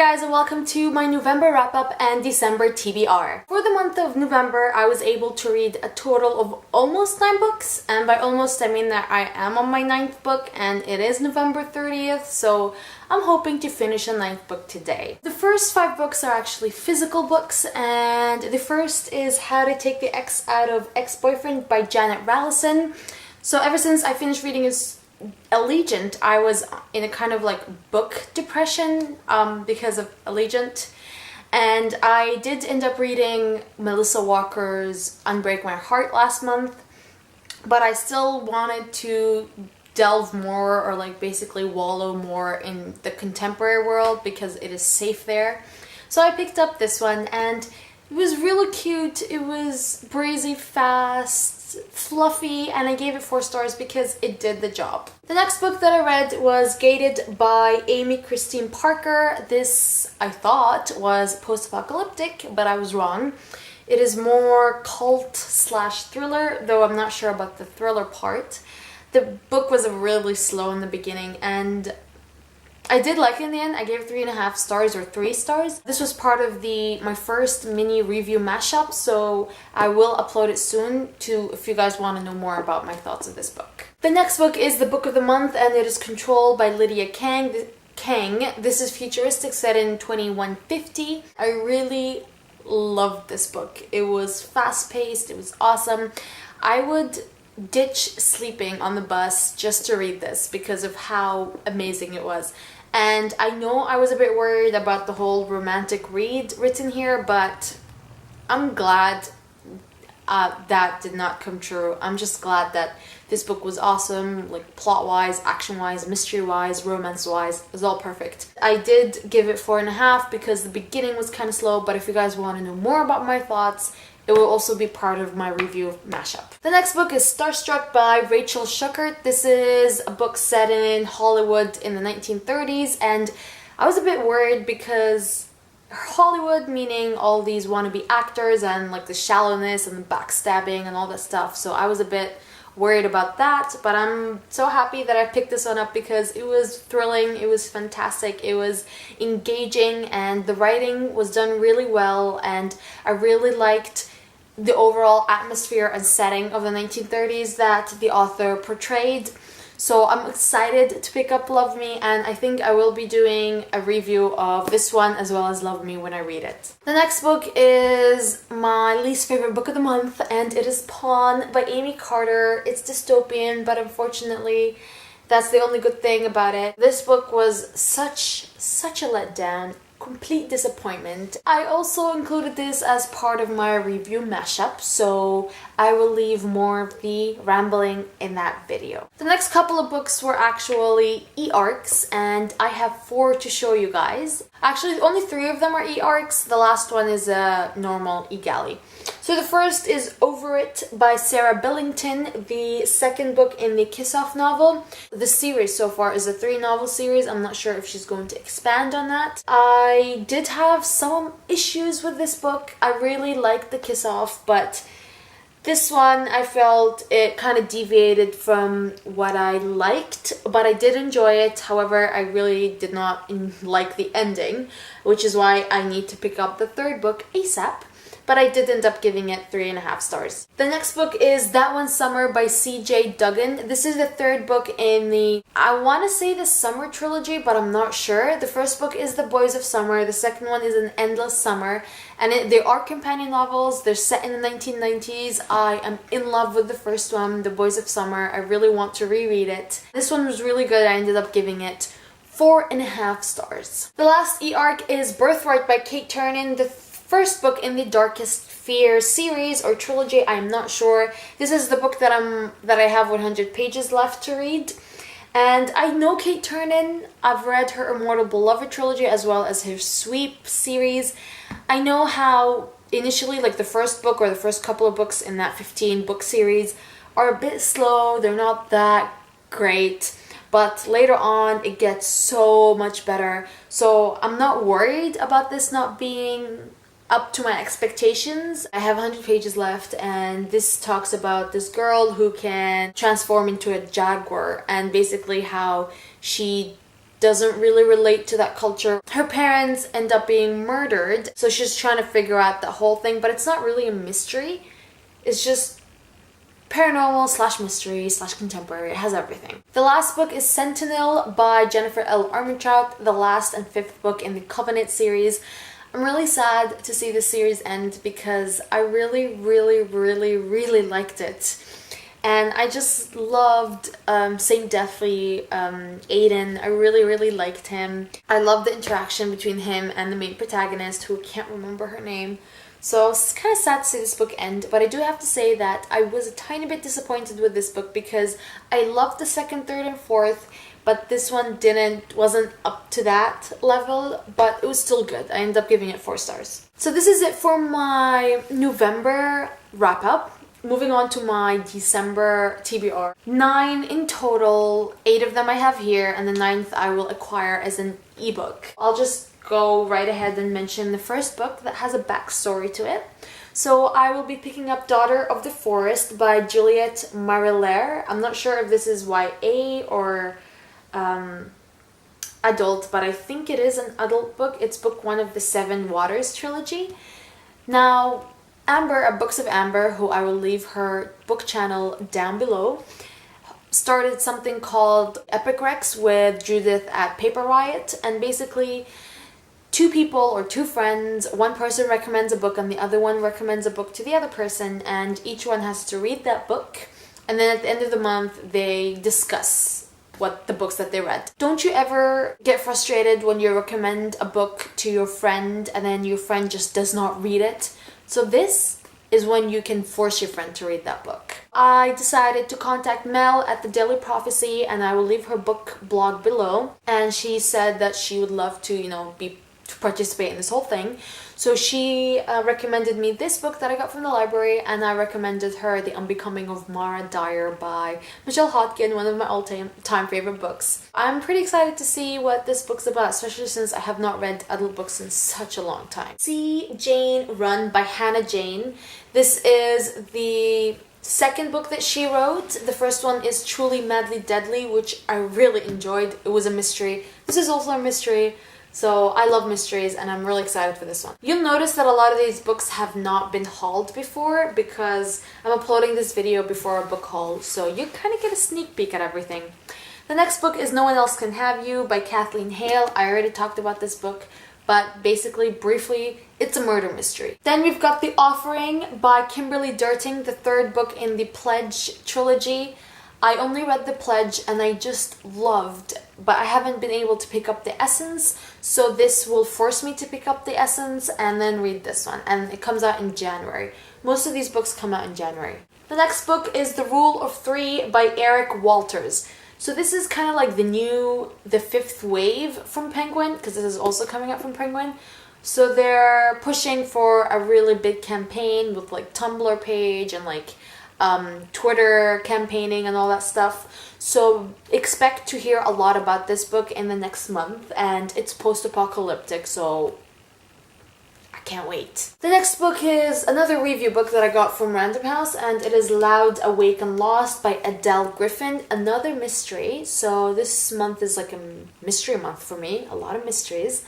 guys, and welcome to my November wrap-up and December TBR. For the month of November, I was able to read a total of almost 9 books, and by almost I mean that I am on my 9th book and it is November 30th, so I'm hoping to finish a 9th book today. The first 5 books are actually physical books, and the first is How to Take the Ex Out of Ex-Boyfriend by Janet Rallison. So ever since I finished reading Allegiant, I was in a kind of like book depression because of Allegiant, and I did end up reading Melissa Walker's Unbreak My Heart last month, but I still wanted to delve more, or like basically wallow more in the contemporary world because it is safe there. So I picked up this one, and it was really cute. It was breezy, fast, fluffy, and I gave it 4 stars because it did the job. The next book that I read was Gated by Amy Christine Parker. This, I thought, was post-apocalyptic, but I was wrong. It is more cult/thriller, though I'm not sure about the thriller part. The book was really slow in the beginning, and I did like it in the end. I gave it 3.5 stars or 3 stars. This was part of my first mini review mashup, so I will upload it soon if you guys want to know more about my thoughts of this book. The next book is the book of the month, and it is Control by Lydia Kang. This is futuristic, set in 2150. I really loved this book. It was fast-paced, it was awesome. I would ditch sleeping on the bus just to read this because of how amazing it was. And I know I was a bit worried about the whole romantic read written here, but I'm glad that did not come true. I'm just glad that this book was awesome, like plot-wise, action-wise, mystery-wise, romance-wise. It was all perfect. I did give it 4.5 because the beginning was kind of slow, but if you guys want to know more about my thoughts, it will also be part of my review mashup. The next book is Starstruck by Rachel Schuckert. This is a book set in Hollywood in the 1930s, and I was a bit worried because Hollywood, meaning all these wannabe actors and like the shallowness and the backstabbing and all that stuff, so I was a bit worried about that, but I'm so happy that I picked this one up because it was thrilling, it was fantastic, it was engaging, and the writing was done really well, and I really liked the overall atmosphere and setting of the 1930s that the author portrayed. So I'm excited to pick up Love Me, and I think I will be doing a review of this one as well as Love Me when I read it. The next book is my least favorite book of the month, and it is Pawn by Amy Carter. It's dystopian, but unfortunately that's the only good thing about it. This book was such a letdown. Complete disappointment. I also included this as part of my review mashup, so I will leave more of the rambling in that video. The next couple of books were actually e-arcs, and I have 4 to show you guys. Actually, only 3 of them are e-arcs. The last one is a normal e-galley. So the first is Over It by Sarah Billington, the second book in the Kiss Off novel. The series so far is a 3-novel series. I'm not sure if she's going to expand on that. I did have some issues with this book. I really liked the Kiss Off, but this one I felt it kind of deviated from what I liked, but I did enjoy it. However, I really did not like the ending, which is why I need to pick up the 3rd book ASAP. But I did end up giving it 3.5 stars. The next book is That One Summer by C.J. Duggan. This is the 3rd book in the, I want to say the Summer trilogy, but I'm not sure. The first book is The Boys of Summer. The second one is An Endless Summer. And they are companion novels. They're set in the 1990s. I am in love with the first one, The Boys of Summer. I really want to reread it. This one was really good. I ended up giving it 4.5 stars. The last e-arc is Birthright by Kate Turner, the first book in the Darkest Fear series or trilogy. I'm not sure. This is the book that I have 100 pages left to read. And I know Kate Turner. I've read her Immortal Beloved trilogy as well as her Sweep series. I know how initially, like the first book or the first couple of books in that 15-book series are a bit slow. They're not that great. But later on, it gets so much better. So I'm not worried about this not being up to my expectations. I have 100 pages left, and this talks about this girl who can transform into a jaguar, and basically how she doesn't really relate to that culture. Her parents end up being murdered, so she's trying to figure out the whole thing, but it's not really a mystery. It's just paranormal slash mystery slash contemporary. It has everything. The last book is Sentinel by Jennifer L. Armentrout, the last and fifth book in the Covenant series. I'm really sad to see the series end because I really liked it. And I just loved Saint Deathly, Aiden. I really liked him. I loved the interaction between him and the main protagonist, who I can't remember her name. So it's kind of sad to see this book end, but I do have to say that I was a tiny bit disappointed with this book because I loved the second, third, and fourth, but this one wasn't up to that level, but it was still good. I ended up giving it 4 stars. So this is it for my November wrap-up. Moving on to my December TBR. 9 in total, 8 of them I have here, and the 9th I will acquire as an ebook. I'll just go right ahead and mention the first book that has a backstory to it. So I will be picking up Daughter of the Forest by Juliette Mariller. I'm not sure if this is YA or adult, but I think it is an adult book. It's book 1 of the Seven Waters trilogy. Now, Amber at Books of Amber, who I will leave her book channel down below, started something called Epic Recs with Judith at Paper Riot, and basically 2 people or 2 friends, one person recommends a book and the other one recommends a book to the other person, and each one has to read that book, and then at the end of the month they discuss what the books that they read. Don't you ever get frustrated when you recommend a book to your friend and then your friend just does not read it? So this is when you can force your friend to read that book. I decided to contact Mel at the Daily Prophecy, and I will leave her book blog below, and she said that she would love to, to participate in this whole thing. So she recommended me this book that I got from the library, and I recommended her The Unbecoming of Mara Dyer by Michelle Hodkin, one of my all-time favorite books. I'm pretty excited to see what this book's about, especially since I have not read adult books in such a long time. See Jane Run by Hannah Jane. This is the second book that she wrote. The first one is Truly Madly Deadly, which I really enjoyed. It was a mystery. This is also a mystery. So I love mysteries, and I'm really excited for this one. You'll notice that a lot of these books have not been hauled before because I'm uploading this video before a book haul, so you kind of get a sneak peek at everything. The next book is No One Else Can Have You by Kathleen Hale. I already talked about this book, but basically, briefly, it's a murder mystery. Then we've got The Offering by Kimberly Durting, the third book in the Pledge trilogy. I only read The Pledge and I just loved, but I haven't been able to pick up The Essence, so this will force me to pick up The Essence and then read this one, and it comes out in January. Most of these books come out in January. The next book is The Rule of Three by Eric Walters. So this is kind of like the fifth wave from Penguin, because this is also coming out from Penguin. So they're pushing for a really big campaign with like Tumblr page and like Twitter campaigning and all that stuff. So expect to hear a lot about this book in the next month, and it's post-apocalyptic, so I can't wait. The next book is another review book that I got from Random House, and it is Loud, Awake and Lost by Adele Griffin, another mystery. So this month is like a mystery month for me, a lot of mysteries.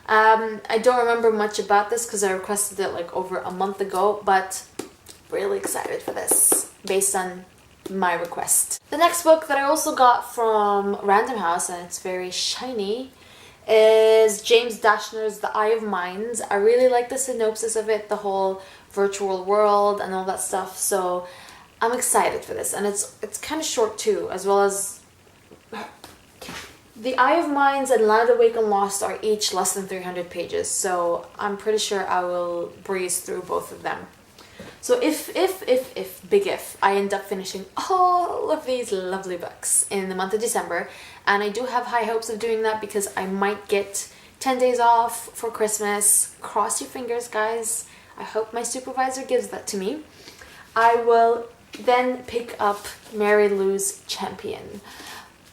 I don't remember much about this because I requested it like over a month ago, but really excited for this based on my request. The next book that I also got from Random House, and it's very shiny, is James Dashner's The Eye of Minds. I really like the synopsis of it, the whole virtual world and all that stuff, so I'm excited for this. And it's kind of short too, as well as The Eye of Minds and Loud, Awake and Lost are each less than 300 pages, so I'm pretty sure I will breeze through both of them. So big if, I end up finishing all of these lovely books in the month of December, and I do have high hopes of doing that because I might get 10 days off for Christmas. Cross your fingers, guys. I hope my supervisor gives that to me. I will then pick up Mary Lou's Champion.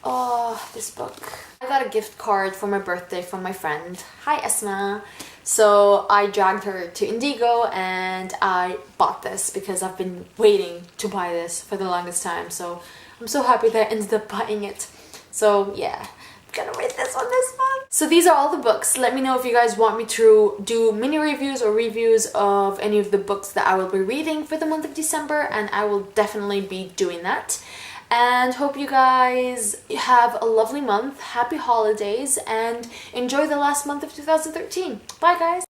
Oh, this book. I got a gift card for my birthday from my friend. Hi, Esma. So I dragged her to Indigo and I bought this because I've been waiting to buy this for the longest time. So I'm so happy that I ended up buying it. So yeah, gonna read this one this month. So these are all the books. Let me know if you guys want me to do mini reviews or reviews of any of the books that I will be reading for the month of December, and I will definitely be doing that. And hope you guys have a lovely month, happy holidays, and enjoy the last month of 2013. Bye guys!